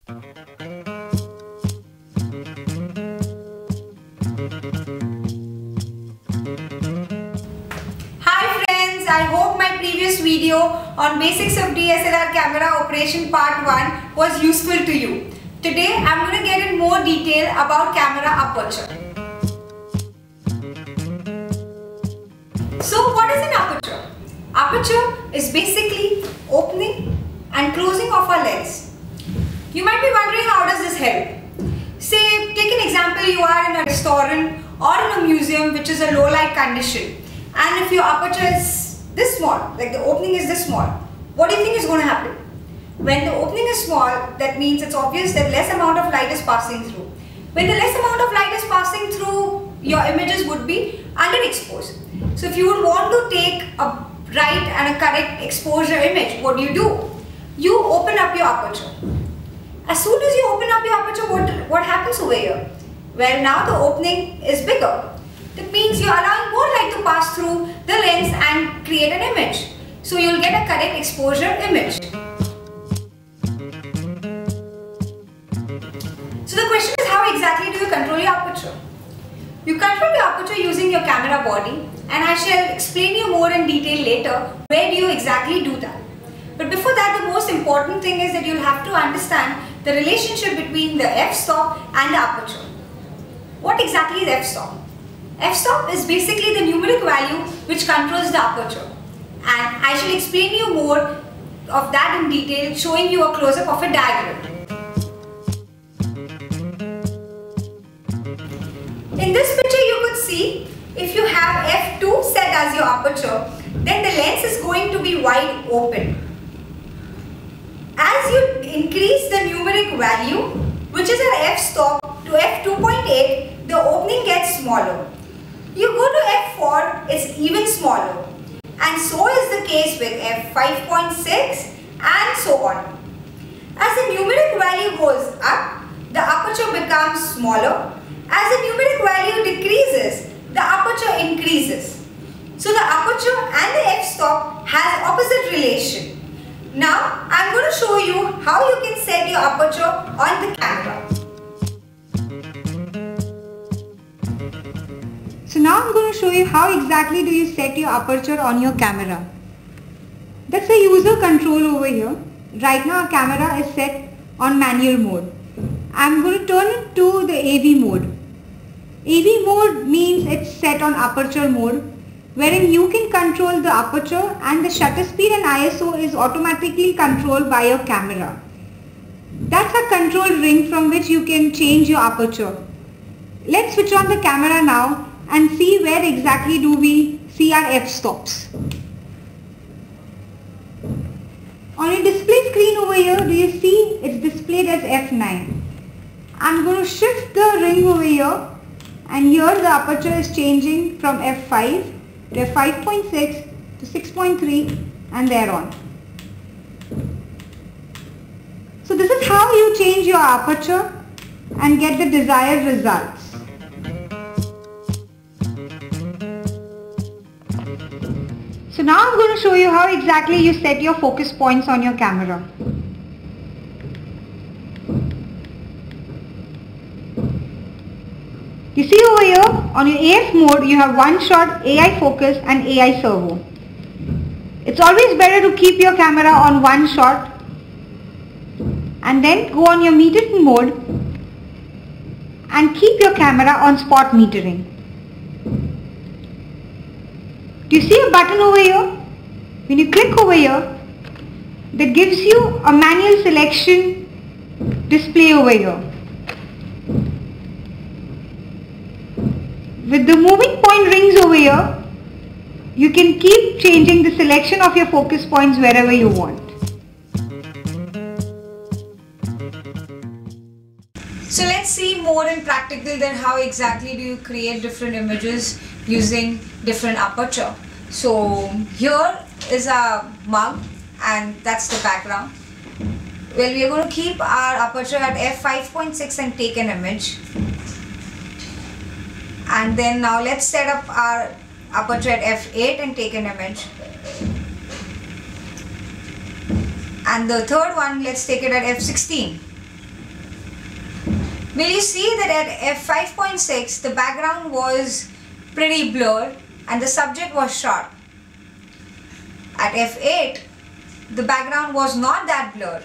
I hope my previous video on basics of DSLR camera operation part 1 was useful to you. Today I am going to get in more detail about camera aperture. So what is an aperture? Aperture is basically opening and closing of our lens. You might be wondering, how does this help? Say, take an example, you are in a restaurant or in a museum which is a low light condition, and if your aperture is this small, like the opening is this small, what do you think is going to happen? When the opening is small, that means it's obvious that less amount of light is passing through. When the less amount of light is passing through, your images would be underexposed. So if you would want to take a right and a correct exposure image, what do? You open up your aperture. As soon as you open up your aperture, what happens over here? Well, now the opening is bigger. That means you are allowing more light to pass through the lens and create an image. So you will get a correct exposure image. So the question is, how exactly do you control your aperture? You control your aperture using your camera body, and I shall explain you more in detail later where do you exactly do that. But before that, the most important thing is that you will have to understand the relationship between the f-stop and the aperture. What exactly is f-stop? F-stop is basically the numeric value which controls the aperture, and I shall explain you more of that in detail, showing you a close-up of a diagram. In this picture you could see, if you have f2 set as your aperture, then the lens is going to be wide open. As you increase the numeric value, which is an f-stop, to f2.8, the opening gets smaller. You go to f4, it's even smaller, and so is the case with f5.6 and so on. As the numeric value goes up, the aperture becomes smaller. As the numeric value decreases, the aperture increases. So the aperture and the f-stop has opposite relation. Now I am going to show you how you can set your aperture on the camera. So now I am going to show you how exactly do you set your aperture on your camera. That's a user control over here. Right now our camera is set on manual mode. I am going to turn it to the AV mode. AV mode means it's set on aperture mode, wherein you can control the aperture and the shutter speed and ISO is automatically controlled by your camera. That's a control ring from which you can change your aperture. Let's switch on the camera now and see where exactly do we see our f-stops. On your display screen over here, do you see it's displayed as f9. I'm going to shift the ring over here, and here the aperture is changing from f5 to f5.6 to 6.3 and thereon. So this is how you change your aperture and get the desired results. So now I'm going to show you how exactly you set your focus points on your camera. You see over here, on your AF mode, you have one shot, AI focus and AI servo. It's always better to keep your camera on one shot and then go on your metered mode and keep your camera on spot metering. Do you see a button over here? When you click over here, that gives you a manual selection display over here. With the moving point rings over here, you can keep changing the selection of your focus points wherever you want. So let's see more in practical than how exactly do you create different images using different aperture. So here is a mug and that's the background. Well, we are going to keep our aperture at f5.6 and take an image. And then now let's set up our aperture at f8 and take an image. And the third one, let's take it at f16. Will you see that at f5.6 the background was pretty blurred and the subject was sharp. At f8 the background was not that blurred,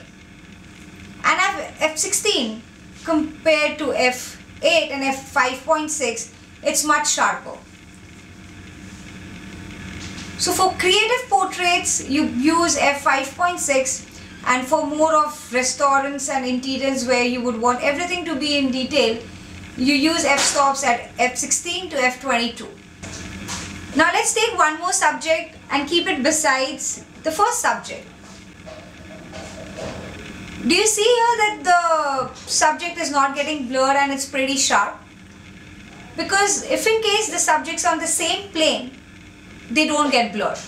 and at f16 compared to f8 and f5.6 it's much sharper. So for creative portraits you use f5.6, and for more of restaurants and interiors where you would want everything to be in detail, you use f-stops at f16 to f22. Now let's take one more subject and keep it besides the first subject. Do you see here that the subject is not getting blurred and it's pretty sharp? Because if in case the subjects are on the same plane, they don't get blurred.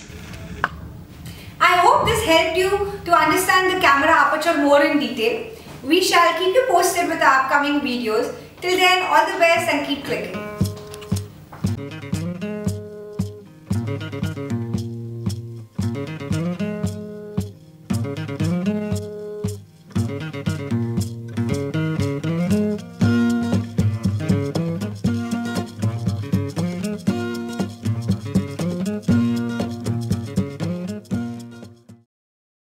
I hope this helped you to understand the camera aperture more in detail. We shall keep you posted with our upcoming videos. Till then, all the best and keep clicking.